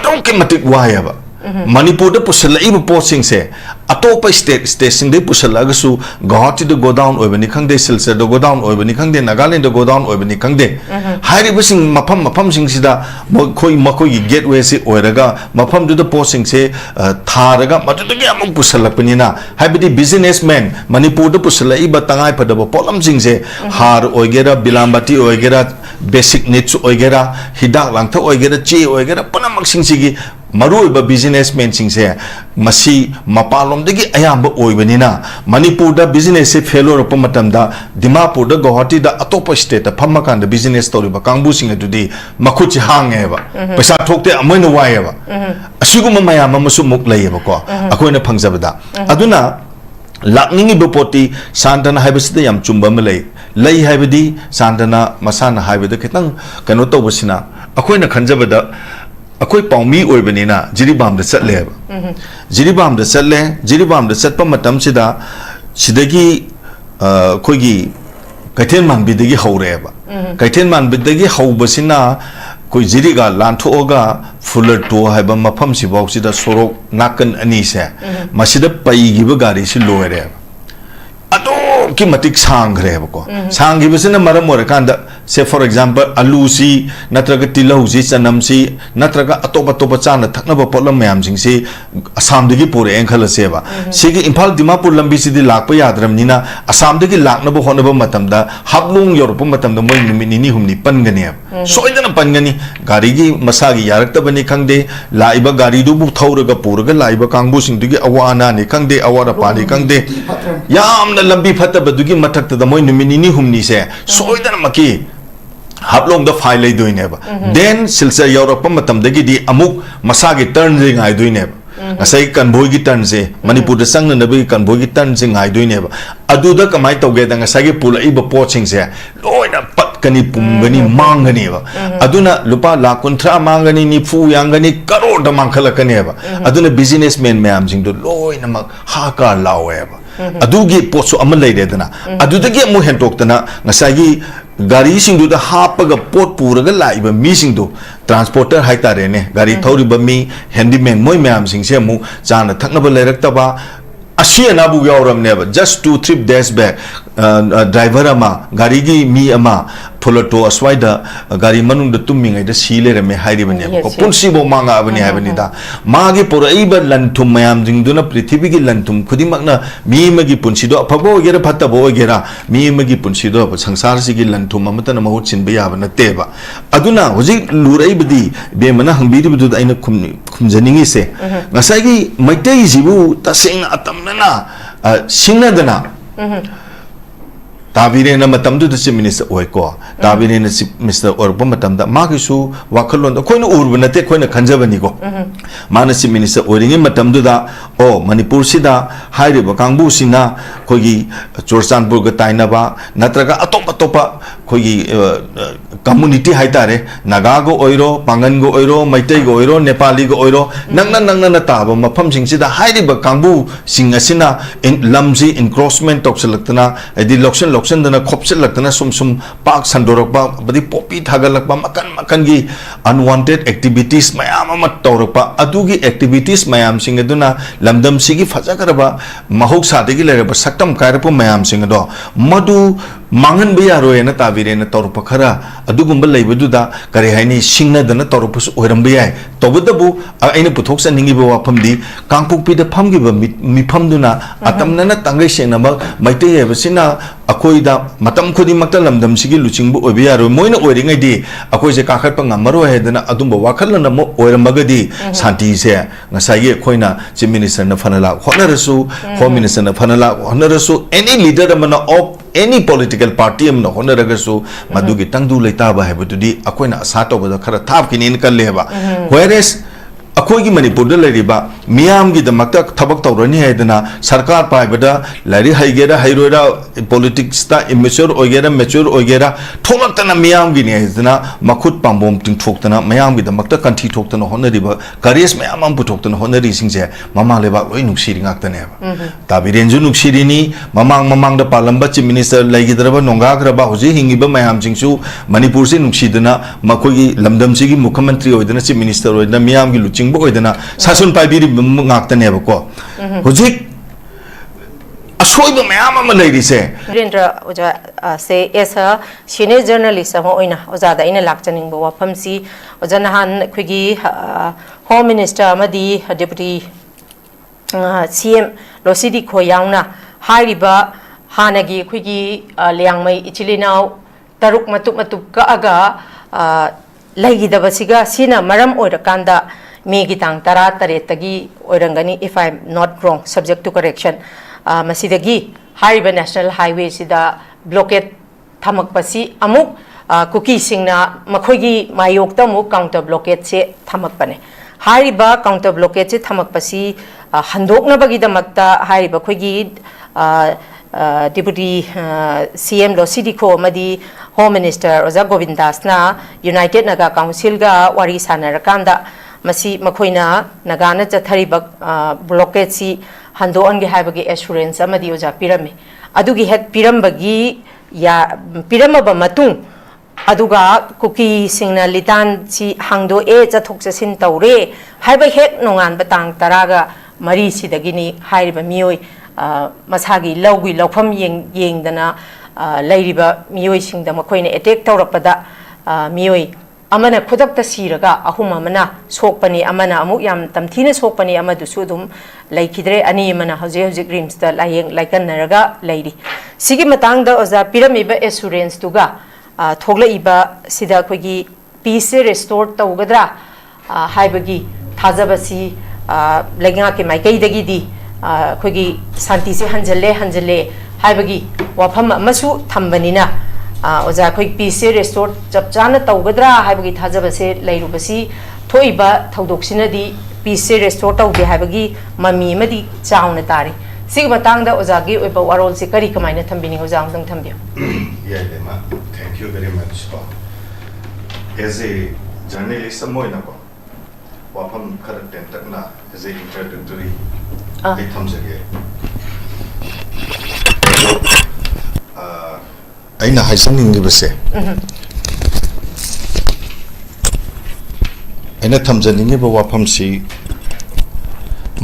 ꯑꯗꯨꯛꯀꯤ ꯃꯇꯤꯛ ꯋꯥꯏꯌꯦꯕ ꯃꯅꯤꯄꯨꯔꯗ ꯄꯨꯁꯜꯂꯛꯏꯕ ꯄꯣꯠꯁꯤꯡꯁꯦ ꯑꯇꯣꯞꯄ ꯁ꯭ꯇꯦꯠꯁꯤꯡꯗꯒꯤ ꯄꯨꯁꯜꯂꯛꯑꯒꯁꯨ ꯒꯨꯋꯥꯍꯥꯇꯤꯗ ꯒꯣ ꯗꯥꯎꯟ ꯑꯣꯏꯕꯅꯤ ꯈꯪꯗꯦ ꯁꯤꯜꯆꯔꯗ ꯒꯣ ꯗꯥꯎꯟ ꯑꯣꯏꯕꯅꯤ ꯈꯪꯗꯦ ꯅꯥꯒꯥꯂꯦꯟꯗ ꯒꯣ ꯗꯥꯎꯟ ꯑꯣꯏꯕꯅꯤ ꯈꯪꯗꯦ ꯍꯥꯏꯔꯤꯕꯁꯤꯡ ꯃꯐꯝꯁꯤꯡꯁꯤꯗ ꯃꯈꯣꯏꯒꯤ ꯒꯦꯠꯋꯦꯁꯤ ꯑꯣꯏꯔꯒ ꯃꯐꯝꯗꯨꯗ ꯄꯣꯠꯁꯤꯡꯁꯦ ꯊꯥꯔꯒ ꯃꯗꯨꯗꯒꯤ ꯑꯃꯨꯛ ꯄꯨꯁꯜꯂꯛꯄꯅꯤꯅ ꯍꯥꯏꯕꯗꯤ ꯕꯤꯖꯤꯅꯦꯁꯃꯦꯟ ꯃꯅꯤꯄꯨꯔꯗ ꯄꯨꯁꯜꯂꯛꯏꯕ ꯇꯉꯥꯏꯐꯗꯕ ꯄꯣꯠꯂꯝꯁꯤꯡꯁꯦ ꯍꯥꯔ ꯑꯣꯏꯒꯦꯔꯥ ꯕꯤꯂꯥꯝꯕꯥꯇꯤ ꯑꯣꯏꯒꯦꯔꯥ ꯕꯦꯁꯤꯛ ꯅꯤꯗꯁ ꯑꯣꯏꯒꯦꯔꯥ ꯍꯤꯗꯥꯛ ꯂꯥꯡꯊꯛ ꯑꯣꯏꯒꯦꯔꯥ ꯆꯦ ꯑꯣꯏꯒꯦꯔꯥ ꯄꯨꯝꯅꯃꯛꯁꯤꯡꯁꯤꯒꯤ ꯃꯔꯨꯑꯣꯏꯕ ꯕꯤꯖꯤꯅꯦꯁꯃꯦꯟꯁꯤꯡꯁꯦ ꯃꯁꯤ ꯃꯄꯥꯟꯂꯣꯝꯗꯒꯤ ꯑꯌꯥꯝꯕ ꯑꯣꯏꯕꯅꯤ나 ꯃꯅꯤꯄꯨꯔꯗ ꯕꯤꯖꯤꯅꯦꯁꯁꯦ ꯐꯦꯜ ꯑꯣꯏꯔꯛꯄ ꯃꯇꯝꯗ ꯗꯤꯃꯥꯄꯨꯔꯗ ꯒꯨꯋꯥꯍꯥꯇꯤꯗ ꯑꯇꯣꯞꯄ ꯁ꯭ꯇꯦꯠꯇ ꯐꯝꯃꯀꯥꯟꯗ ꯕꯤꯖꯤꯅꯦꯁ ꯇꯧꯔꯤꯕ ꯀꯥꯡꯕꯨꯁꯤꯡ ꯑꯗꯨꯗꯤ ꯃꯈꯨꯠꯁꯤ ꯍꯥꯡꯉꯦꯕ ꯄꯩꯁꯥ ꯊꯣꯛꯇꯦ ꯑꯃꯣꯏꯅ ꯋꯥꯏꯌꯦꯕ ꯑꯁꯤꯒꯨꯝꯕ ꯃꯌꯥꯝ ꯑꯃꯁꯨ ꯑꯃꯨꯛ ꯂꯩꯌꯦꯕꯀꯣ ꯑꯩꯈꯣꯏꯅ ꯐꯪꯖꯕꯗ ꯑꯗꯨꯅ ꯂꯥꯛꯅꯤꯡꯉꯤꯕ ꯄꯣꯠꯇꯤ ꯁꯥꯟꯇꯅ ꯍꯥꯏꯕꯁꯤꯗ ꯌꯥꯝ ꯆꯨꯝꯕ ꯑꯃ ꯂꯩ ꯍꯥꯏꯕꯗꯤ ꯁꯥꯟꯇꯅ ꯃꯁꯥꯅ ꯍꯥꯏꯕꯗ ꯈꯤꯇꯪ ꯀꯩꯅꯣ ꯇꯧꯕꯁꯤꯅ ꯑꯩꯈꯣꯏꯅ ꯈꯟꯖꯕꯗ ꯑꯩꯈꯣꯏ ꯄꯥꯎꯃꯤ ꯑꯣꯏꯕꯅꯤꯅ ꯖꯤꯔꯤꯕꯥꯝꯗ ꯆꯠꯂꯦꯕ ꯖꯤꯔꯤꯕꯥꯝꯗ ꯆꯠꯄ ꯃꯇꯝꯁꯤꯗ ꯁꯤꯗꯒꯤ ꯑꯩꯈꯣꯏꯒꯤ ꯀꯩꯊꯦꯜ ꯃꯥꯟꯕꯤꯗꯒꯤ ꯍꯧꯔꯦꯕ ꯀꯩꯊꯦꯜ ꯃꯥꯟꯕꯤꯗꯒꯤ ꯍꯧꯕꯁꯤꯅ ꯑꯩꯈꯣꯏ ꯖꯤꯔꯤꯒ ꯂꯥꯟꯊꯣꯛꯑꯒ ꯐꯨꯂꯔꯇꯣ ꯍꯥꯏꯕ ꯃꯐꯝꯁꯤꯐꯥꯎꯁꯤꯗ ꯁꯣꯔꯣꯛ ꯅꯥꯀꯟ ꯑꯅꯤꯁꯦ ꯃꯁꯤꯗ ꯄꯩꯈꯤꯕ ꯒꯥꯔꯤꯁꯤ ꯂꯣꯏꯔꯦꯕ ꯑꯗꯨꯛꯀꯤ ꯃꯇꯤꯛ ꯁꯥꯡꯈ꯭ꯔꯦꯕꯀꯣ ꯁꯥꯡꯈꯤꯕꯁꯤꯅ ꯃꯔꯝ ꯑꯣꯏꯔꯀꯥꯟꯗ ꯁꯦ ꯐꯣꯔ ꯑꯦꯛꯖꯥꯝꯄꯜ ꯑꯂꯨꯁꯤ ꯅꯠꯇ꯭ꯔꯒ ꯇꯤꯜꯍꯧꯁꯤ ꯆꯅꯝꯁꯤ ꯅꯠꯇ꯭ꯔꯒ ꯑꯇꯣꯞꯄ ꯆꯥꯅ ꯊꯛꯅꯕ ꯄꯣꯠꯂꯝ ꯃꯌꯥꯝꯁꯤꯡꯁꯤ ꯑꯁꯥꯝꯗꯒꯤ ꯄꯨꯔꯛꯑꯦꯅ ꯈꯜꯂꯁꯦꯕ ꯁꯤꯒꯤ ꯏꯝꯐꯥꯜ ꯗꯤꯃꯥꯄꯨꯔ ꯂꯝꯕꯤꯁꯤꯗꯤ ꯂꯥꯛꯄ ꯌꯥꯗ꯭ꯔꯕꯅꯤꯅ ꯑꯁꯥꯝꯗꯒꯤ ꯂꯥꯛꯅꯕ ꯍꯣꯠꯅꯕ ꯃꯇꯝꯗ ꯍꯥꯞꯂꯣꯡ ꯌꯧꯔꯛꯄ ꯃꯇꯝꯗ ꯃꯣꯏ ꯅꯨꯃꯤꯠ ꯅꯤꯅꯤ ꯍꯨꯝꯅꯤ ꯄꯟꯒꯅꯦꯕ ꯁꯣꯏꯗꯅ ꯄꯟꯒꯅꯤ ꯒꯥꯔꯤꯒꯤ ꯃꯁꯥꯒꯤ ꯌꯥꯔꯛꯇꯕꯅꯤ ꯈꯪꯗꯦ ꯂꯥꯛꯏꯕ ꯒꯥꯔꯤꯗꯨꯕꯨ ꯊꯧꯔꯒ ꯄꯨꯔꯒ ꯂꯥꯛꯏꯕ ꯀꯥꯡꯕꯨꯁꯤꯡꯗꯨꯒꯤ ꯑꯋꯥ ꯑꯅꯥꯅꯤ ꯈꯪꯗꯦ ꯑꯋꯥꯠ ꯑꯄꯥꯅꯤ ꯈꯪꯗꯦ ꯌꯥꯝꯅ ꯂꯝꯕꯤ ꯐꯠꯇꯕꯗꯨꯒꯤ ꯃꯊꯛꯇꯗ ꯃꯣꯏ ꯅꯨꯃꯤꯠ ꯅꯤꯅꯤ ꯍꯨꯝꯅꯤꯁꯦ ꯁꯣꯏꯗꯅꯃꯛꯀꯤ ꯍꯥꯞꯂꯣꯡꯗ ꯐꯥꯏꯜ ꯂꯩꯗꯣꯏꯅꯦꯕ ꯗꯦꯟ ꯁꯤꯜꯆꯔ ꯌꯧꯔꯛꯄ ꯃꯇꯝꯗꯒꯤꯗꯤ ꯑꯃꯨꯛ ꯃꯁꯥꯒꯤ ꯇꯔꯟꯁꯦ ꯉꯥꯏꯗꯣꯏꯅꯦꯕ ꯉꯁꯥꯏ ꯀꯟꯚꯣꯏꯒꯤ ꯇꯔꯟꯁꯦ ꯃꯅꯤꯄꯨꯔꯗ ꯆꯪꯅꯅꯕꯒꯤ ꯀꯟꯚꯣꯏꯒꯤ ꯇꯔꯟꯁꯦ ꯉꯥꯏꯗꯣꯏꯅꯦꯕ ꯑꯗꯨꯗ ꯀꯃꯥꯏꯅ ꯇꯧꯒꯦꯗ ꯉꯁꯥꯏꯒꯤ ꯄꯨꯔꯛꯏꯕ ꯄꯣꯠꯁꯤꯡꯁꯦ ꯂꯣꯏꯅ ꯄꯠꯀꯅꯤ ꯄꯨꯝꯒꯅꯤ ꯃꯥꯡꯒꯅꯤꯕ ꯑꯗꯨꯅ ꯂꯨꯄꯥ ꯂꯥꯛ 60 ꯃꯥꯡꯒꯅꯤ 90 ꯌꯥꯡꯒꯅꯤ ꯀꯔꯣꯔꯗ ꯃꯥꯡꯈꯠꯂꯛꯀꯅꯦꯕ ꯑꯗꯨꯅ ꯕꯤꯖꯤꯅꯦꯁꯃꯦꯟ ꯃꯌꯥꯝꯁꯤꯡꯗꯣ ꯂꯣꯏꯅꯃꯛ 하하कार ꯂꯥꯎꯋꯦꯕ ꯑꯗꯨꯒꯤ ꯄꯣꯠꯁꯨ ꯑꯃ ꯂꯩꯔꯦꯗꯅ ꯑꯗꯨꯗꯒꯤ ꯑꯃꯨꯛ ꯍꯦꯟꯇꯣꯛꯇꯅ ꯉꯁꯥꯏꯒꯤ ꯒꯥꯔꯤꯁꯤꯡꯗꯨꯗ ꯍꯥꯞꯄꯒ ꯄꯣꯠ ꯄꯨꯔꯒ ꯂꯥꯛꯏꯕ ꯃꯤꯁꯤꯡꯗꯨ ꯇ꯭ꯔꯥꯟꯁꯄꯣर्टर ꯍꯥꯏꯇꯥꯔꯦꯅꯦ ꯒꯥꯔꯤ ꯊꯧꯔꯤꯕ ꯃꯤ ꯍꯦꯟꯗꯤꯃꯦꯟ ꯃꯣꯏ ꯃꯌꯥꯝꯁꯤꯡꯁꯦ ꯑꯃꯨꯛ ꯆꯥꯅ ꯊꯛꯅꯕ ꯂꯩꯔꯛꯇꯕ ꯑꯁꯤ ꯑꯅꯥꯕꯨ ꯌꯥꯎꯔꯝꯅꯦꯕ just 2-3 days back ड्राइवर अमा गाड़ी की मी अमा फुलटो अस्वाइदा गाड़ी मनुंग द तुमिंगैदा सी लेरमे हाइरिबने को पुनसिबो मांगा अबनि हाइबनिदा मागे पुरैब लंथुम मयाम जिंगदुना पृथ्वी की लंथुम खुदिमकना मी मगी पुनसिदो अफबो गेरा फत्तबो गेरा मी मगी पुनसिदो संसार सिगी लंथुम अमतन महु चिनबे याब नतेबा अदुना हुजि लुरैबदी बेमना हंबिरिबदु आइना खुमजनिंगी से ngसाइगी Meitei जिबु तसेंग अतमना सिंगदना ताबीरेन मतमदुद chief minister ओइको ताबीरेन chief minister ओरबो मतमदा मागिसु वाखलोन खोइन उरब नते खोइन खंजबनिको माना चिफ मिनिस्टर ओरिंगे मतमदुदा ओ मणिपुर सिदा हाइरिबा कांगबुसिना खोगी चोरचानपुर ग ताइनबा नत्रगा अतोप अतोपा खोगी कम्युनिटी हाइतारे नागा गो ओइरो पांगन गो ओइरो मैतै गो ओइरो नेपाली गो ओइरो नंगना ताबा मफम सिंगसिदा हाइरिबा कांगबु सिंग असिना लमजी इनक्रोचमेंट तोक्सलक्तना एदि लोक्सन खोपसिलक्तना सुम पाक संदोरकबा बदि पोपी थागलकबा मकन की अनवांटेड एक्टिविटीज मयाम अमा तौरकबा अदुगी एक्टिविटीज मयाम सिंग अदुना लमदम सिगी फजगरबा महौसादगी लेरबा सक्तम कायरपो मयाम सिंग दो मदु मांगन बियारोयना ताबिरेना तौरप खरा अदुगुंबा लेबदुदा करे हाइनी सिंगनदना तौरपस ओइरमबा याय तौबदबु आइना पुथोक्सनिंगिबा वाफमदि कांगपुकपिदा फमगिबा मिफमदुना अतमनना तंगै सेनबा मैतै हेबसिना अखोइदा मतम खुदिमक्ता लमदम सिगी लुचिंगबु ओइबा यारो मोइना ओइरिङैदि अखोइसे काखटपा ngमरो हेदना अदुंबा वाखलना मो ओइरमगदि शांति से ngसाइगे अखोइना चीफ मिनिस्टर न फनला होनरसु होम मिनिस्टर न फनला होनरसु एनी लीडर अमना ऑफ एनी पॉलिटिकल पार्टी अमना होनरगसु मदुगी तंगदु लेताबा हेबदुदि अखोइना आशा तौबदा खरा थापकिनेन कल्लेबा व्हेरेस अखोइगी मणिपुरदा लेरिबा मियाम की दमकता थबक तौरनी है दना सरकार पाइबदा लारी हाइगेरा हाइरोरा पॉलिटिक्स ता इमेच्योर ओगेरा मैच्योर ओगेरा थोलक्तना मियाम की ने दना मखुत पांबोम तिंथोक्तना मियाम की दमकता कंठी ठोक्तना होनरिबा करेस मियाम अम पुथोक्तना होनरि सिंगसे ममा लेबा लोइ नुक्सिरि ngakतने ताबिरेंजु नुक्सिरिनी ममांग ममांग द पालंबा चीफ मिनिस्टर लाइगिद्रबा नोंगाग्रबा होजि हिंगिबा मयाम जिंगसु मणिपुर से नुक्सिदना मखोगी लमदम सिगी मुख्यमंत्री ओइदना चीफ मिनिस्टर ओइदना मियाम की लुचिंगबो ओइदना सासन पाइबिरि ngaktaneबको होजि अशोइब मयाम अम लैरिसे वीरेंद्र ओजा से एस सीनियर जर्नलिस्ट अम ओइना ओजादा इना लाक्चनिंग बो वाफमसी ओजा नहान खुगी होम मिनिस्टर अमदी डेप्यूटी सीएम लोसिदी खोयाउना हाइरिबा हानगी खुगी लियांगमै इचिलिनाउ तरुक मतुक मतुक कागा लैगिदबसिगा सिना मरम ओइरकांदा मेगी तांग तरा तरेतगी ओइरंगनी if I am not wrong subject to correction मसिदगी हारिबा नेशनल हाईवे सिदा ब्लॉकेट थमकपसी अमुक कुकी सिंगना मखोगी मायोक्ता अमुक काउंटर ब्लॉकेट से थमकपने हारिबा काउंटर ब्लॉकेट से थमकपसी हंदोकनबगीदमक्ता हारिबा खोगी डिप्यूटी सीएम लोसिडिको मदी होम मिनिस्टर ओजा गोविंदासना यूनाइटेड नागा काउंसिल गा वारी सानरकांदा मसी मखोइना नागाना चथरिबा ब्लॉकेट सी हंदोअनगे हाइबगे एश्योरेंस अमदी ओजा पिरमे अदुगी हेक पिरमबगी या पिरमबा मतुंग अदुगा कुकी सिंगना लितान सी हांगदो ए चथोक चसिन तौरे हाइबा हेक नोंगान बतांग तरागा मरी सिदगिनी हाइरिबा मियोय मसागी लौगी लौफम येंगदना लैरिबा मियोय सिंगदा मखोइना अटैक तौरपदा मियोय अमना खुदक्ता सिरगा अहुम अमना सोकपनी अमना अमुक याम तमथीना सोकपनी अमदुसु दुम लैखिद्रे अनि अमना हजे हजे ग्रीम्सदा लायेंग लाइकनरगा लैरी सिगी मतांगदा ओजा पिरमिबा एश्योरेंस तुगा थोगलाइबा सिदा खोगी पीस से रेस्टोर तौगद्रा हाइबगी थाजबसी लेगा के माइकैदगिदी खोगी शांति से हंजले हाइबगी वाफम अमसु थंबनिना ओजा खोई पीस से रेस्टोर चप चाना तौगद्रा हाइबगी थाजबसे लैरुबसी थोइबा थौदोक्सिनदी पीस से रेस्टोर तौदे हाइबगी ममी मदी चाउना तारी सिग मतंगदा ओजागी ओइबा वारोल से करी कमाइना थंबिनी ओजांग दंग थंबियो या लेमा thank you very much as a journalist मोइना को वाफम खरटेन तकना एज ए इंट्रोडक्टरी दे थमजगे अइना हाइसनिंगिबसे अइना थमजनिंगिबा वाफमसी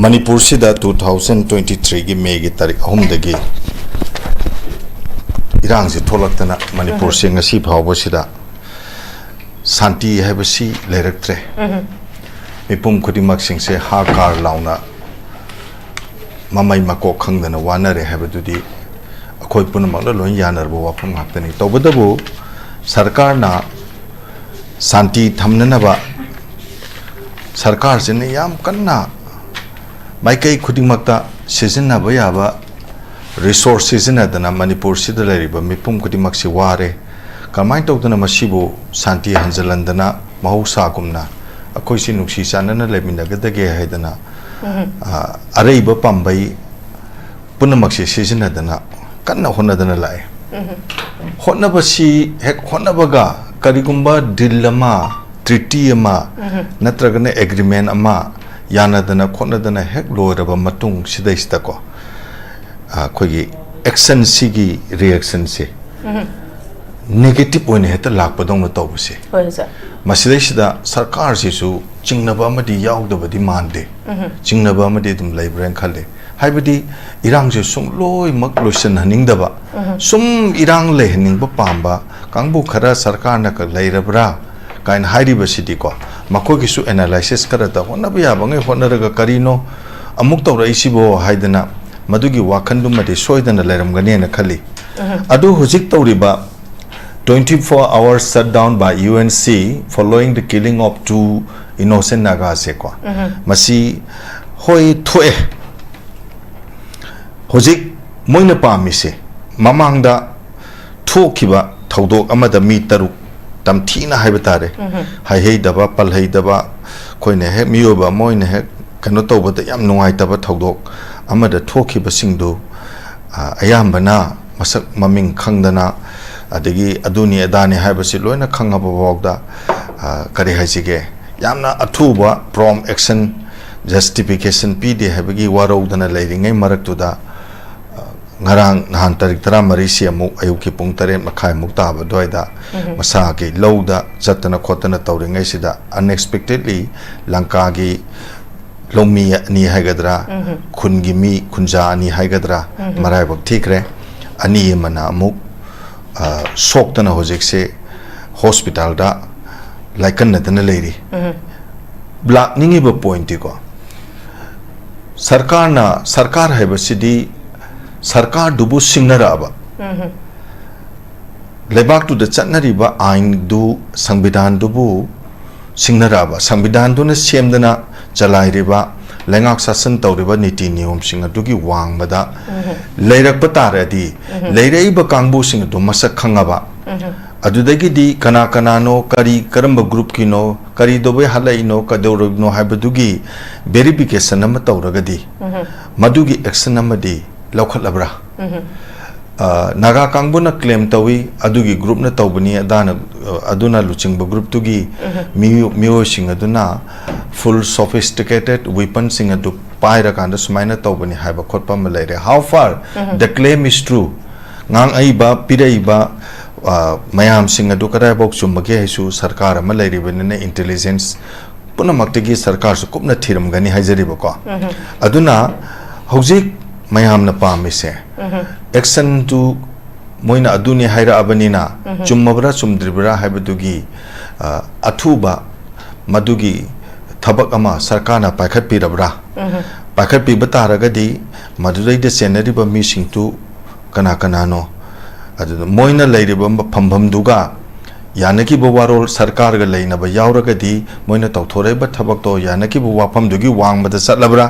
मणिपुर सिदा 2023 की मे की तारीख अहुमदगी इरांग से थोलक्तना मणिपुर से ngasi फावबसिदा शांति हैबसी लेरक्त्रे मिपुम खुदिमक सिंगसे हाकार लाउना ममाई मको खंगदना वानरे हैबदुदी अखोय पुनमक लोन यानरबो वाफम हाक्तनी तौबदबो सरकारना शांति थमननबा सरकार से याम कन्ना माइकई खुदिमक्ता सिजनबा याबा रिसोर्स सिजनदना मणिपुर सिदा लैरिबा मिपुम खुदिमक से वारे कमाय तौदना मसिबो शांति हंजलंदना महौसागुमना अखोयसि नुक्सी चानना लेमिनगदगे हैदना अरैबा पांबई पुनमक से सिजनदना कन्ना होनदना लाए होनबसी हेक होनबगा करिगुंबा दिलमा ट्रीटी अमा नत्रगने एग्रीमेंट अमा यानदना खोनदना हेक लोरबा मतुंग सिदैस्तको खोगी एक्शन सिगी रिएक्शन से नेगेटिव ओने हेत लापदोंग तौबसे मसिदैसिदा सरकार सिसु चिंगनबा मदि याउदबदि मानदे चिंगनबा मदि दुम लैब्रेन खले हाइबदि इरांग से सुम लोय मक लोसन हनिंगदबा सुम इरांग लेहनिंगबा पांबा कांगबु खरा सरकार न क लैरबरा काइन हाइरिबसिदि को मखोगिसु एनालाइसिस करता होनबा याबंगे होनरगा करिनो अमुक तौरइसिबो हाइदना मदुगी वाखंदुमदि सोयदना लेरमगनेना खली अदु हुजिक तौरिबा 24 hours shutdown by UNC following the killing of 2 innocent Naga seko masi hoi thoe hojik moina pamise mamangda thokiba thodok amada mi taruk tamthina haibatare hai hei daba pal hei daba koine he miyoba moine he kano tawbata yam nungaitaba thodok amada thokibasingdu ayambana masak maming khangdana adagi aduni adani haibasi loina khangaba bawda kari haisige yamna athuba prom action justification pd habagi warowdana leiringai maraktuda ngarang nahan tarik tara marisi amuk ayuki pung tare makhai mukta ba doida masa ke lauda jatana khotana tawringai sida unexpectedly lanka gi lomi ni haigadra khungi mi khunja ni haigadra marai bak thikre ani mana amuk soktana hojekse hospital da laikan natana leiri black ningi ba point ko sarkar haibasidi sarkar dubu singnaraba lebak tu da chatnariba ain du sangbidan dubu singnaraba sangbidan du na semdana chalairiba lengak sasan tawriba niti niyom singa dugi wangbada leirak pataradi leiraiba kangbu singa du masak khangaba adudagi di kana no kari karamba group kino kari dobe halai no kadorno habadugi verification ama tawragadi madugi action amadi laukhatlabra naga kangbuna claim tawi adugi group na tawbani aduna luchingba group tugi miyo sing aduna full sophisticated weapon sing adu paira kanda sumaina tawbani haiba khotpa ma leire how far the claim is true ngang aiba piraiba mayam sing adu karai bok chumbage haisu sarkar ama leire benene intelligence punamakti sarkar su kupna thiram gani haijariba ko aduna hojik mayam na pamise action to moina aduni haira abanina chummabra chumdribra haibadugi athuba madugi thabak ama sarkana paikhat pirabra paikhat pi bataragadi madudai de senari ba mi singtu kana no adu moina leiriba phambam duga yanaki bawarol sarkar ga leina ba yauragadi moina tawthore ba thabak to yanaki ba wafam dugi wangbada chatlabra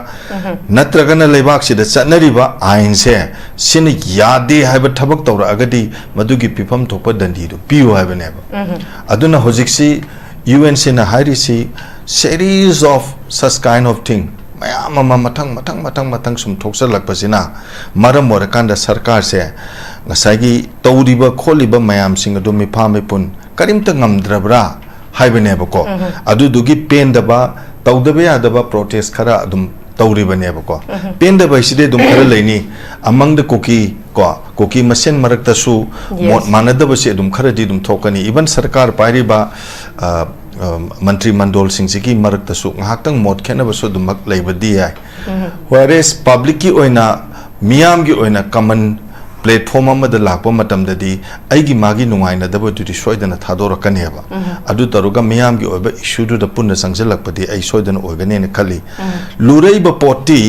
natragana leibak sida chatnari ba ain se sin yade haiba thabak tawra agadi madugi pifam thopa dandi du piu haibane aduna hojiksi UNC na hairisi series of such kind of thing mayam ama matang sum thoksa lakpasina maram morakanda sarkar se ngasagi tawriba kholiba mayam sing adu mi phame pun karimta ngamdrabra haibane bako adu dugi pendaba tawdabe adaba protest khara adum tawribane bako pendaba iside dum khara leini among the koki masen marakta su manadaba se dum khara di dum thokani even sarkar pairiba mantri mandol singsi marakta su ngaktang mod khena basu dum mak leibadi ai whereas public ki oina miyam gi oina common platform amada lakpa matamdadi aigi magi nungaina daba dudi soidana thadora kaneba adu taruga miyam gi oiba issue du da punna sangjalakpadi ai soidana oigane ne khali lurai ba poti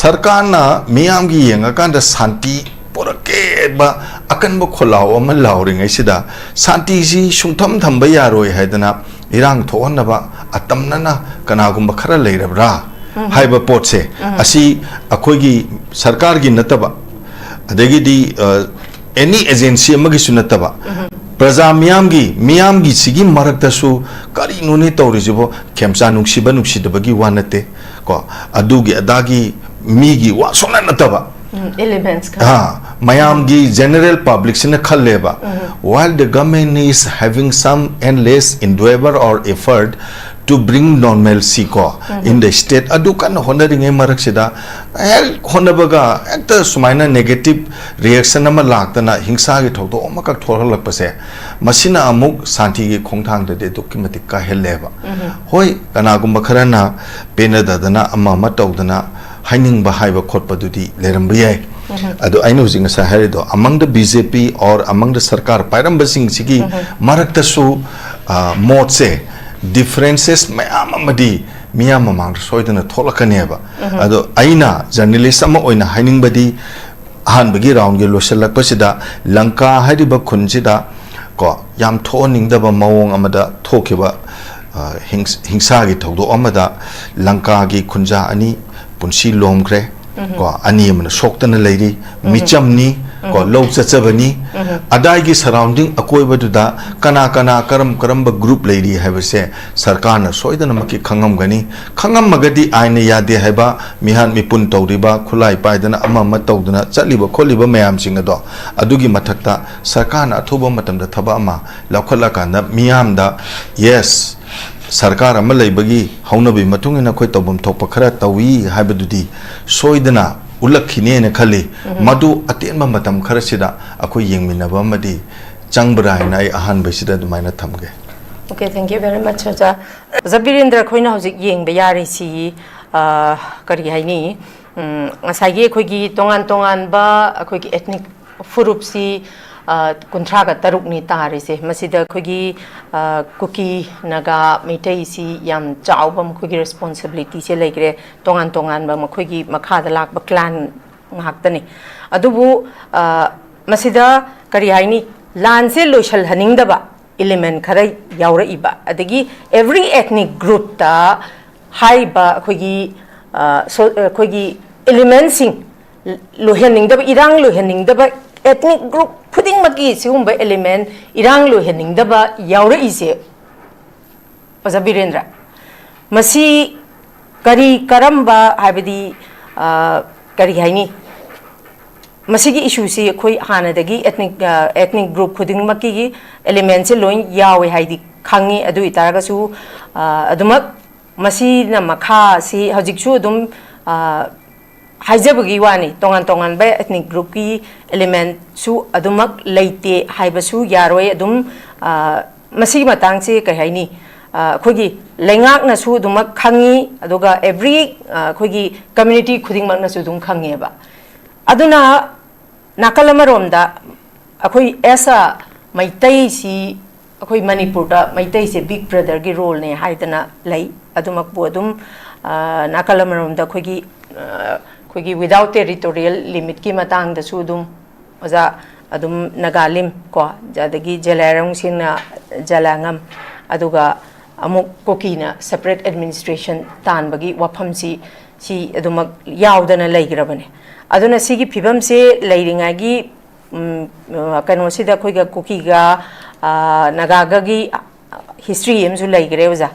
sarkar na miyam gi yenga kanda santi porake ba akan ba kholaw ama lawring ai sida santi si sungtham thamba yaroi haidana irang thohna ba atamnana kanagumba khara leirabra haiba potse asi akoigi sarkar gi nataba adagidi any agency amagi sunataba praja miyam gi sigi marakta su kari nuni tawrijibo khemsa nuksibagi wanate ko adugi adagi migi wa sona nataba elements mayam gi general public sina khalleba while the government is having some endless endeavor or effort to bring normalcy in the state adu kan honoring marak sida honabaga ekta sumaina negative reaction ama laktana hingsa gi thokdo amakak thorhalak pase masina amuk santi gi khongthang de document ka heleba hoi kana gumba kharana penadadana amma matawdana haining ba haiba khotpa dudi lerambiyai adu ainu jinga sa harido among the BJP or among the sarkar pairamba sing sigi marakta su motse differences mayam amadi miyam amang soidana tholakaneba adu aina journalist ama oina haining badi ahan bagi round ge loselak pasida lanka hariba khunjida ko yam thoning daba mawong amada thokiba hingsa gi thogdo amada lanka gi khunja ani punsi lomkre ko ani amna soktana leiri michamni ko low chachabani adai gi surrounding akoi baduda kana karam ba group lady have se sarkar na soidana maki khangam gani khangam magadi aine yade haiba mihan mipun tawriba khulai paidana ama tawdana chaliba kholiba mayam singado adugi mathakta sarkar na athuba matamda thaba ama lakhalla kana miyam da yes sarkar ama leibagi haunabi matungina khoi tawbam thokpa khara tawi haibadudi soidana ulakine na khali madu atenba matam khara sida akoi yengminaba amadi changbra na ai ahan besida dumaina thamge. Okay, thank you very much Oja. Birendra khoina hojik yengba yari si kari haini ngasagi khoi gi tongan ba khoi gi ethnic furup si kuntra ga taruk ni tari se masida khoi gi kuki naga meitei si yam chawba khoi gi responsibility se legre tongan ba khoi gi makha da lak ba clan ngak tani adubu masida kari haini lan se loishal haning da ba element khara yaura iba adagi every ethnic group ta hai ba khoi gi khoi gi element sing lohening da irang lohening da ba ethnic group putting maki sigum ba element irang lohening da ba yaura ise Oja Birendra masi kari karamba habidi kari haini masigi issue si khoi hana dagi ethnic group khuding maki gi element se loin yawe haidi khangi adu itaraga su adumak masi na makha si hojik chu dum haijabagi wani tongan ba ethnic group ki element su adumak leite haiba su yaroi adum masi matang se kai haini khogi lengak na su dumak khangi aduga every khogi community khuding mak na su dum khangi ba aduna nakalamaromda akhoi esa maitai si akhoi manipur da maitai se big brother gi role ne haidana lai adumak bu adum nakalamaromda khogi without territorial limit ki matang da su dum oja adum nagalim ko jadagi jalarang singna jalangam aduga amuk kokina separate administration tan bagi wafam si adumak yaudana laigrabane aduna sigi phibam se leiringa gi kano sida khoiga kukiga nagaga gi history emsu laigre oja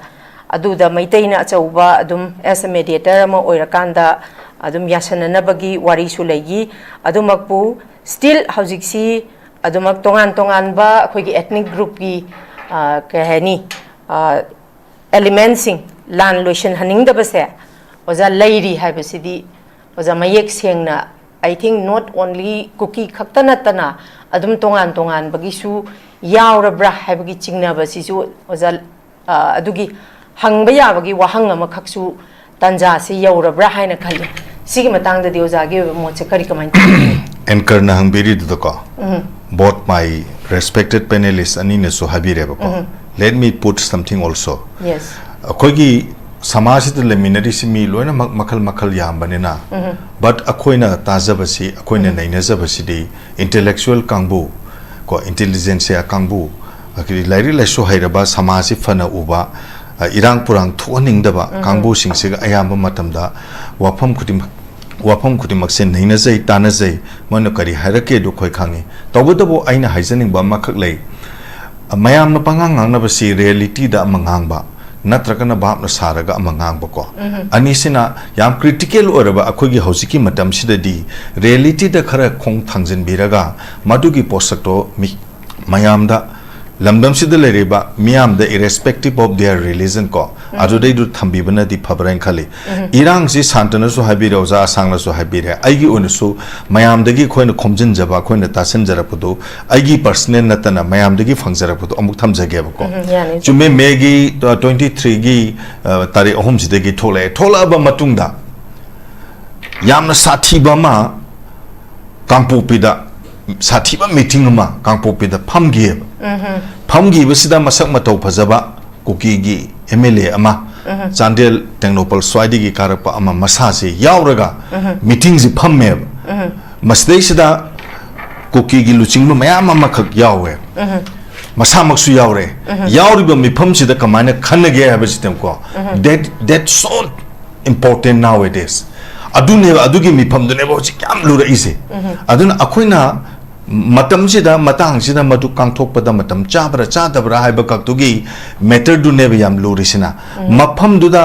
aduda maitaina achauba adum as a mediator ama oirakanda adum yasanana bagi wari su laigi adumakpu still haujiksi adumak tongan ba khoigi ethnic group gi kahani elementsing lan lotion haning da base oja lairi haibasidi oja mayek sengna I think not only cookie khaktana tana adum tongan bagi su yaura bra habagi chingna basi su oja adugi hangba ya bagi wahang ama khaksu tanja si yaura bra haina khali sigi matang da oja gi mo che kari comment anchor na hangbiri du ko both my respected panelists ani ne so habire ba ko let me put something also yes akogi samaj de leminari simi loina makal yam banena but akoina tajabasi akoina naina jabasi de intellectual kangbu ko intelligence ya kangbu akiri lairi la so hairaba samaj fana uba irang purang thoning daba kangbu singse ayamba matamda wafam kudim sen naina jai tana jai mano kari harake do khoi khangi tawbodabo aina haijaning ba makhak lei mayam na pangang na basi reality da mangang ba natragana bab na saraga amangang bako anisina yam critical oraba akogi hausiki matam sidadi reality da khara khong thangjin biraga madugi posakto mayam da lamdam sida lereba miyam da irrespective of their religion ko adudai du thambi bana di phabrain khali irang si santana so habira oza asangla so habira aigi onusu mayam dagi khoina khomjin jaba khoina tasen jara pudu aigi personal natana mayam dagi fangjara pudu amuk thamjage ba ko chume megi 23 gi tari ahum sidagi thola ba matungda yamna sathi ba ma kampu pida sathi ba meeting ma kampu pida phamgi phamgi basida masak matau phajaba kuki gi MLA ama Chandel Technopal Swadi gi karapa ama masase yauraga meeting ji phamme masdei sida kuki gi luchingba mayam ama khak yawe masa maksu yaure yauriba mifam sida kamana khanage haba system ko that so important nowadays adune adugi mifam dune bo chi kyam lura ise aduna akoina matamsida matangsida madu kangthokpada matam chabra chadabra haiba kaktugi matter du nebe yam lurisina mafam duda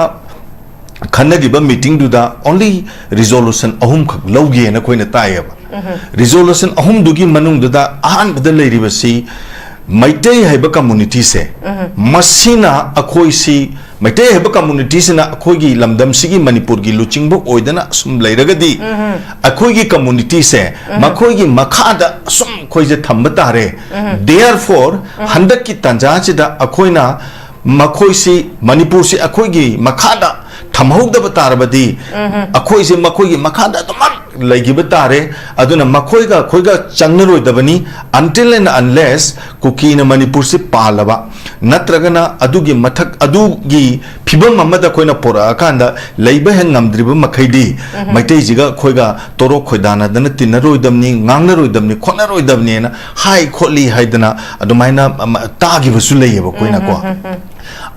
khanagiba meeting duda only resolution ahum khak lawge na koina tayaba resolution ahum dugi manung duda ahan bada leiribasi maitei haiba community se masina akhoi si maitei haiba community se na akhoi gi lamdam sigi manipur gi luchingbo oidana sum leiragadi akhoi gi community se makhoi gi makhada sum khoi je thamba tare therefore handak ki tanja chida akhoina makhoi si manipur si akhoi gi makhada thamhogdaba tarabadi akhoi se makhoi gi makhada tamak laigiba tare aduna makhoi ga changnaroi dabani until and unless kuki na manipur se palaba natragana adugi mathak adugi phibam amada koina pora kanda laiba hen ngamdriba makhaidi maitei jiga khoiga toro khoidana dana tinaroi damni ngangnaroi damni khonaroi damni na hai kholi haidana adumaina tagi basu leiba koina ko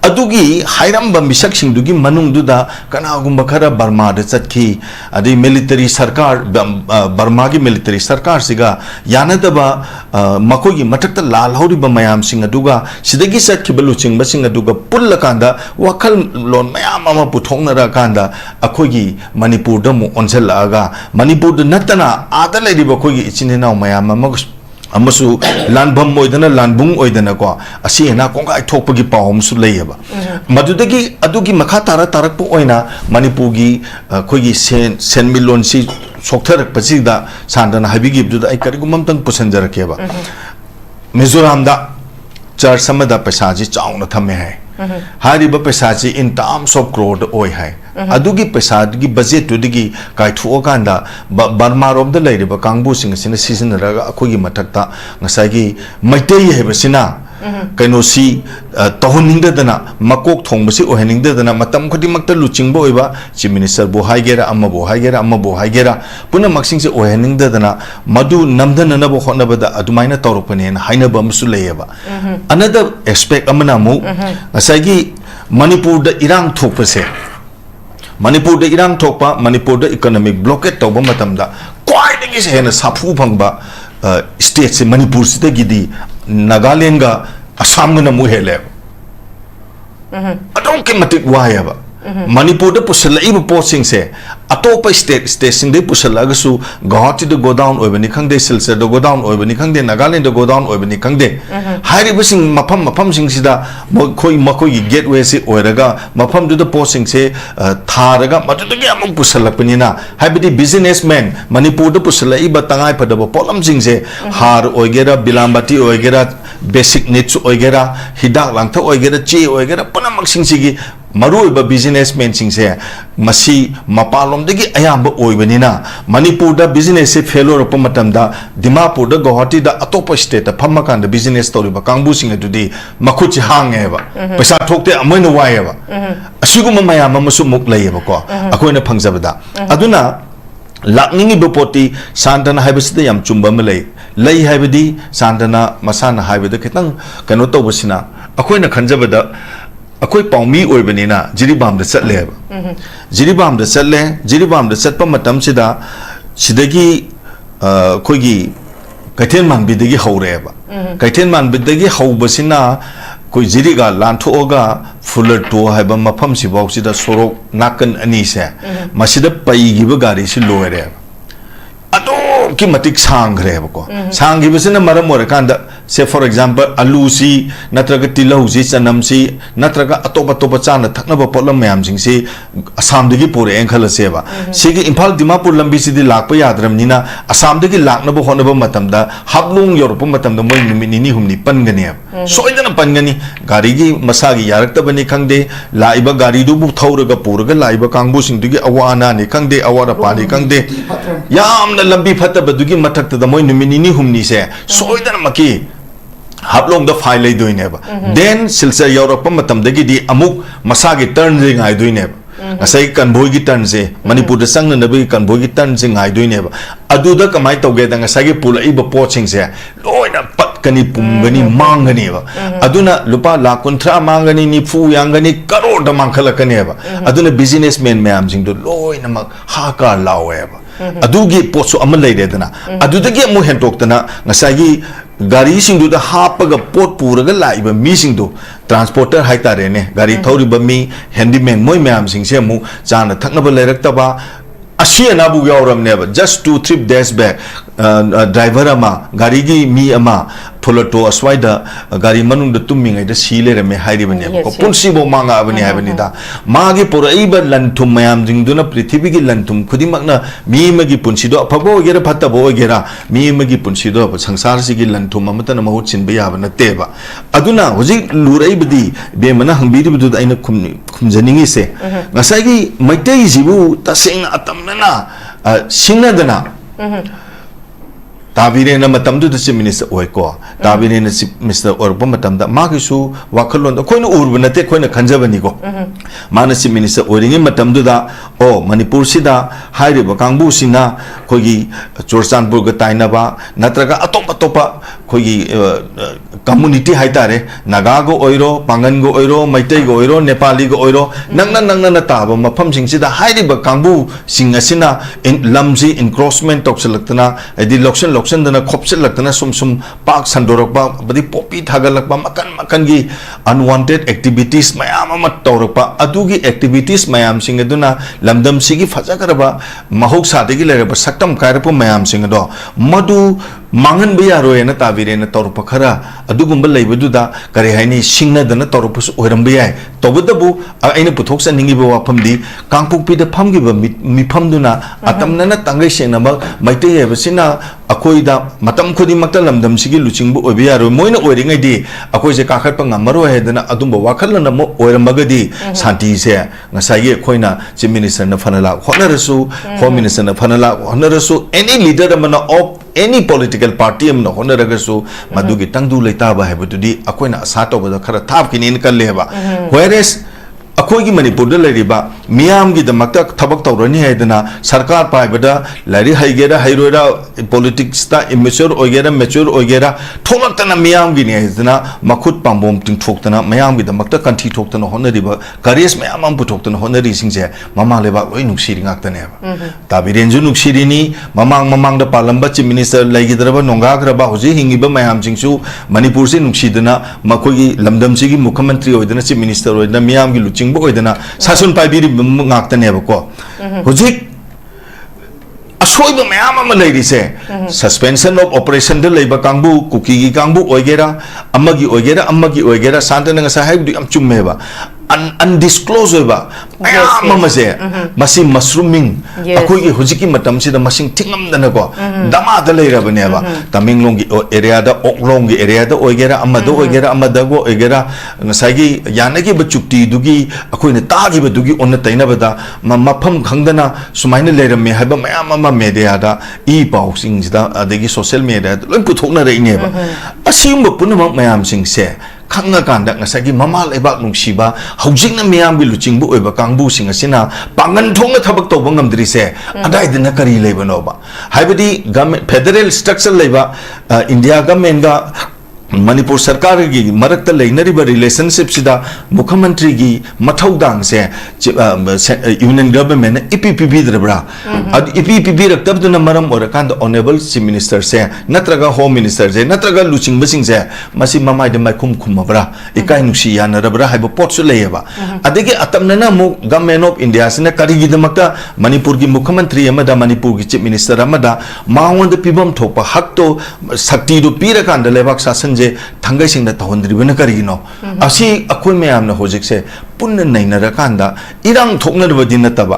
adugi hairamba misak singdugi manung duda kana gumba khara Burma da chatki adi military sarkar Burma gi military sarkar siga yanadaba makoi gi mathakta lal horiba mayam sing aduga sidagi satki baluching basing aduga pullakanda wakal lon mayam ama puthongnara kanda akoi gi manipur da mu onjal aga manipur da natana adala riba koi gi ichinena mayam ama amasu lanbam oidana lanbung oidana ko asi na konga thokpagi pawm su leiba madudagi adugi makha tara tarak po oina manipur gi khoigi sen milon si sokthar pachida sandana habigi duda ai karigumam tang pusanjar keba mizoram da char samada paisa ji chauna thame hai hariba paisa ji in terms of crore oi hai adugi paisa gi budget to digi kai thu kanda Burma rom da leiriba kangbu sing sina season raga akhogi mathakta ngasai gi maitei heba sina kaino si tohuningda dana makok thongbasi oheningda dana matam khodi makta luchingbo oiba chief minister bo haigera amma bo haigera puna maksing se oheningda dana madu namdana na bo khona bada adumaina tawrokpane na haina ba musu leyeba another aspect amana mu ngasai gi manipur da irang thokpase manipur da irang thokpa manipur da economic blockade tawba matamda kwaidagi se hena sapu phangba state se manipur sida gidi Nagaland ga Assam ga namu hele adong ke matik wayaba manipur da pusalaiba posting se atopa station de pusalaga su Guwahati da go down oibani khangde Silchar da go down oibani khangde Nagaland da go down oibani khangde hairiba sing mafam sing sida makoi gi gateway se oiraga mafam du da posting se tharaga madudagi amuk pusalapnina haibidi businessman manipur da pusalaiba tangai padaba polam sing se har oigera bilambati oigera basic needs oigera hidak langtha oigera che oigera punamak sing sigi maruiba businessmen sing se masi mapalom degi ayamba oibanina manipur da business se failure up matamda Dimapur da Guwahati da atopa state da phammakan da business toriba kangbu sing adudi makhuchi hangeba paisa thokte amoina wayeba asiguma mayam amasu muk leyeba ko akoina phangjabada aduna lakningi bopoti santana haibasida yam chumba lei haibadi santana masana haibada khitang kano tobasina akoina khanjabada akoi paumi oibanina jiribam da chatle jiribam da chatpa matam sida sidagi khoigi kaithen manbi dagi haureba kaithen manbi dagi haubasina koi jiriga lanthoga fuller to haiba mafam sibau sida sorok nakan ani se masida paigiba gari si loire ado ki matik sangre ko sangi bisina maram orakanda say for example alu si natraga tilau si chanam si natraga atopa chana thaknaba potlam mayam sing si Assam dagi pore engkhala seba sigi Imphal Dimapur lambi si di lakpa yadram nina Assam dagi laknaba honaba matamda hablung Europe matamda moi nini humni pangani soidana pangani gari gi masagi yarakta bani khangde laiba gari du bu thauraga puraga laiba kangbu sing dugi awana ni khangde awara pani khangde yamna lambi phataba dugi mathakta da moi nini humni se soidana maki hablong da file lay doine ba then Silchar Europe matam dagi di amuk masagi turn ring ai doine ba asai kanboi gi turn se Manipur da sang na bi kanboi gi turn sing ai doine ba adu da kamai tawge da ngasai gi pulai ba poching se loina pat kani pumgani mangani ba aduna lupa la kontra mangani ni fu yangani karo da mangkhala kani ba aduna businessman mayam sing do loina mak ha ka lawe ba अदुगी पोसो अमल लेदना अदुदगी अमु हेंटोक्तना ngसागी गाड़ी सिंदु दा हापगा pot पुरगा Laiba मी सिंदु transporter हाइतारेने गाड़ी थौरिबा मी handyman मोय ma'am सिंसे अमु जाना थकनबा लेरक्तबा अशी अनाबु यावरमनेबा just 2-3 days back driver अमा गाड़ी की मी अमा फुलटो अस्वाइदा गाड़ी मनुंग द तुमिंग द सीले रे में हाइरि बने को पुंसी बो मांगा बने है बने दा मागे पुरैब लंथुम मयाम जिंगदुना पृथ्वी की लंथुम खुदिमकना मी मगी पुंसी दो फबो गेरा फतबो गेरा मी मगी पुंसी दो संसार सिगी लंथुम अमतन महु चिनबे याब नतेबा अदुना हुजि लुरैबदी बेमना हंबिरि बदु आइना खुमजनिंगी से ngसागी मैतै जिबु तसेंग अतमना सिंगदना ताबीरे न मतम दु चिफ मिनिस्टर ओइको ताबीरे न चिफ मिनिस्टर ओरब मतम दा मागिसु वाखलोन द खोइन उरब नते खोइन खंजबनी को माने चिफ मिनिस्टर ओरिंगे मतम दु दा ओ मणिपुर सिदा हाइरिबा कांगबु सिना खोगी चोरचानपुर ग ताइनाबा नत्रगा अतोप अतोपा खोगी कम्युनिटी हाइतारे नागा गो ओइरो पांगन गो ओइरो मैतै गो ओइरो नेपाली गो ओइरो नंगना ताब मफम सिंगसिदा हाइरिबा कांगबु सिंग असिना लमजी इनक्रोचमेंट तोक्सलक्तना एदि लोक्सन दना खोपसलक्तना सुम पाक संदोरकबा बदि पोपी थागलकबा मकन की अनवांटेड एक्टिविटीज मयाम अमा तौरकबा अदुगी एक्टिविटीज मयाम सिंग अदुना लमदम सिगी फजागरबा महौक सादेगी लेरबा सक्तम कायरपो मयाम सिंग दो मदु मांगन बियारोय न ताबीरे न तौरप खरा अदुगुंब लेबदुदा करे हाइनी सिंगनदना तौरपस ओरम बियाय तोबदबु आइना पुथोक सनिंगिबो वाफमदी कांगपुकपीदा फमगिबा मिफमदुना अतमनना तंगै सेनबा मैते हेबसिना अखोइदा मतम खुदिमक्ता लमदम सिगी लुचिंगबु ओबियारो मोइना ओरिङैदि अखोइसे काखटपा ngमरो हेदना अदुंबो वाखलना मो ओरमगदी शांति से ngसाइगे खोइना चीफ मिनिस्टर न फनला होनरसु होम मिनिस्टर न फनला होनरसु एनी लीडर अमना of any political party am no honoragasu madugi tangdu leita ba hebududi akoina asa tobada khara thap kinin kalleba whereas अखोई की मणिपुर लेरिबा मियाम की दमकता थबक तौरनी है सरकार पाइबदा लारी हाइगेरा हाइरोरा पॉलिटिक्स ता इमेच्योर ओगेरा मैच्योर ओगेरा थोलक्तना मियाम की ने मखुत पांबोम तिंथोक्तना मियाम की दमकता कंठी ठोक्तना होनरिबा करेस मियाम हम पुथोक्तना होनरि सिंजे ममा लेबा ओइ नुक्सिरि गाक्तने ताबिरेंजु नुक्सिरिनी ममांग द पालंबा चीफ मिनिस्टर लेगिदरबा नोंगाग्रबा होजि हिंगिबा मियाम जिंसु मणिपुर से नुक्सिदना मखोगी लमदम सिगी मुख्यमंत्री ओइदना चीफ मिनिस्टर ओइदना मियाम की लुचिंग सासन पाइबिरी ngaktaneबको हुजिक असोइब मयाम अमा लेरिसे सस्पेंशन ऑफ ऑपरेशन दे लेबा कांगबु कुकी की कांगबु ओइगेरा अम्मगी ओइगेरा सांतन ngasa हाइबदु यम चुम्मेबा undisclosed होइबा मयाम अमासे मसी मशरूमिंग अखोई की हुजिकी मतम सिदा मसिंग थिंगमदना को दमा द लेरबनेबा तमिंगलोंगी एरिया दा ओकलोंगी एरिया दा ओइगेरा अमदगो ओइगेरा ngसागी यानगी बचुक्ति दुगी अखोइने तागी बदुगी ओन तैनबदा मफम खंगदना सुमाइने लेरमे हाइबा मयाम अमा मीडिया दा ई पाउसिंग सिदा अदगी सोशल मीडिया लोइ पुथोकना रइनेबा असिम पुनमक मयाम सिंगसे खंगा कांदा ngसागी ममा लेबाक नुंगसिबा हौजिंगना मियाम बि लुचिंगबु ओइबा कांगबु सिंग असिना पांगन थोंगा थबक तौबा ngamdrise अदाइदना करी लेबनोबा हाइबदी गवर्नमेंट फेडरल स्ट्रक्चर लेबा इंडिया गवर्नमेंट गा मणिपुर सरकार की मरक्ता लेनरिबा रिलेशनशिप सिदा मुख्यमंत्री की मथौदांग से यूनियन गवर्नमेंट इपीपीबी दरबरा इपीपीबी रक्तबदुना मरम ओरकांद ऑनरेबल चीफ मिनिस्टर से नत्रगा होम मिनिस्टर से नत्रगा लुचिंग बसिंग से मसी ममाइ द माइकुम खुमबरा इकाइ नुसी यानरबरा हाइबो पोटसु लेयबा अदगे अतमनना मु गवर्नमेंट ऑफ इंडिया से करिगी दमक्ता मणिपुर की मुख्यमंत्री अमदा मणिपुर की चीफ मिनिस्टर अमदा मावंद पिबम थोपा हक तो शक्ति दु पीरकांद लेबाक शासन जे थंगै सिंगना तहोंद्रिबन करिगिनो असि अखोइ मयामना होजिकसे पुन्न नैनरकांदा इरांग थोकनरबदि नतबा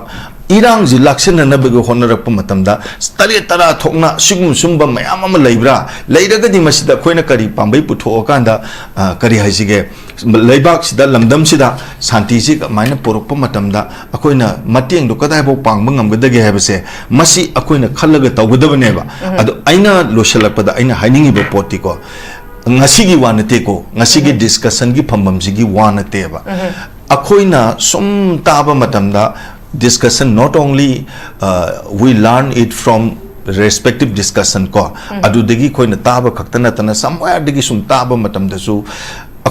इरांग जि लाक्सननबगो होनरप मतमदा तरे तरा थोकना सिगुम सुंबा मयाम अमा लेब्रा लेरगदि मसिदा खोइना करि पांबै पुथोकांदा करि हाइसिगे लेबाक सिदा लमदम सिदा शांति सि माइना पोरप मतमदा अखोइना मतेंग दो कदाइबो पांगब ngamgदगे हेबसे मसि अखोइना खल्लगा तौगदबनेबा अदो आइना लोशलपदा आइना हाइनिंगिबो portico ngasiगी wanateko ngasigi discussion gi phambamsigi wanateba akoina sum taba matamda discussion not only we learn it from respective discussion ko adudagi koina taba khaktana tana somewhere dagi sum taba matamda su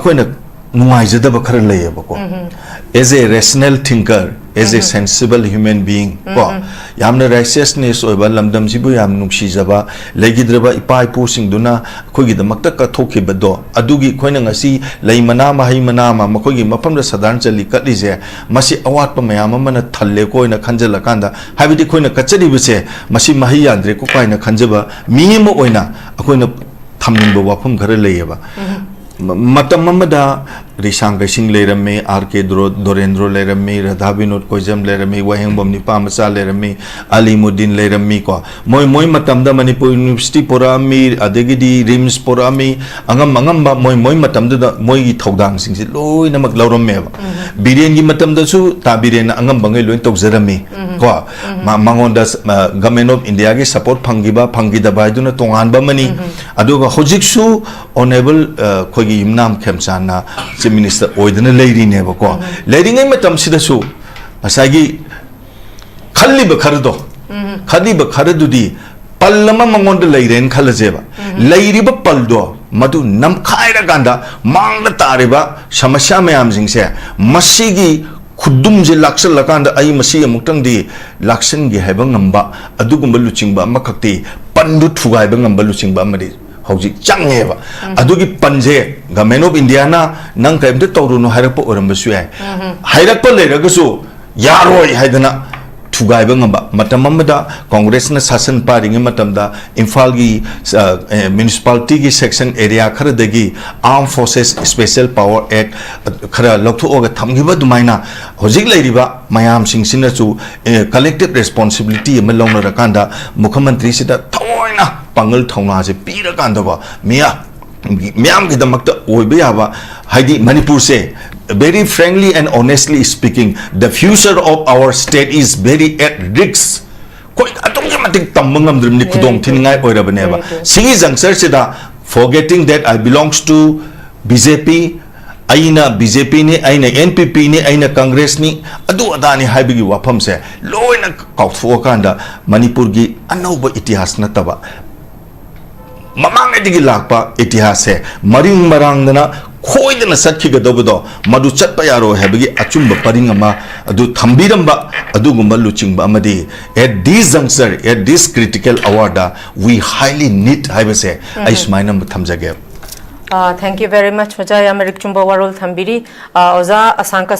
akoina नुआइजदब खर लेयबको as a rational thinker as a sensible human being ko yamna righteousness oiba lamdam sibu yam nungsi jaba legidraba ipai pu sing duna khogi damakta ka thoki bado adugi khoina ngasi leimana mahai mana ma makhogi mafam da sadan chali katli je masi awat pa mayam mana thalle ko ina khanjala kanda habidi khoina kachari bise masi mahi yandre ko kaina khanjaba mi mo oina akhoina thamningba wafam khara leyeba matam mamada risang sing lerame RK Dorendro lerame Radha Vinod Koijam lerame Waheng Bom Nipa Masa lerame Ali Mudin lerame ko moi matam da Manipur University porami adegidi Rims porami angam ba moi matam da moi gi thodang sing si loi na maglauram me biren gi matam da su ta biren angam bangai loi tokjarame ko mangon da Government of India gi support phangi da bai duna tongan ba mani aduga hojik su honorable khogi imnam khemsana Minister oidana leiri ne ba ko leiri ngai matam sida su asagi khalli ba khardo khadi ba khardu di pallama mangon da leiren khalaje ba leiri ba paldo madu nam khaira ganda mangda tare ba samasya mayam jing se masigi khudum je laksal lakanda ai masi amuktang di laksan gi haiba ngamba adugumba luchingba makakti pandu thugai ba ngamba luchingba amadi hojik changeba adugi panje Government of India na nang kaimte tawruno hairapa orambasu yai hairapa leragasu yaroi haidana thugaiba ngamba matam amada Congress na sasan paringe matamda Imphal gi municipality gi section area khara dagi Armed Forces Special Power Act khara loktho oga thamgiba dumaina hojik leiriba mayam singsina chu collective responsibility ma longna rakanda mukhamantri sida thoina pangal thongna je pira kanda ko miyam ki damakta oibe yaba haidi Manipur se very frankly and honestly speaking the future of our state is very at risk koi atong matik tambangam drum ni kudong thingai oirabane ba sigi juncture sida forgetting that I belongs to BJP aina BJP ni aina NPP ni aina Congress ni adu adani haibigi wafam se loina kautfo kanda Manipur gi anauba itihas na taba mamang edigi lakpa itihas hai maring marang dana khoidana sakhi ga dobo madu chatpa yaro habigi achumba paring ama adu thambiramba adu gumba luchingba amadi at this juncture at this critical hour da we highly need haibase aismaina thamjage thank you very much Oja Amerik Chumba Warul Thambiri Oza Asanka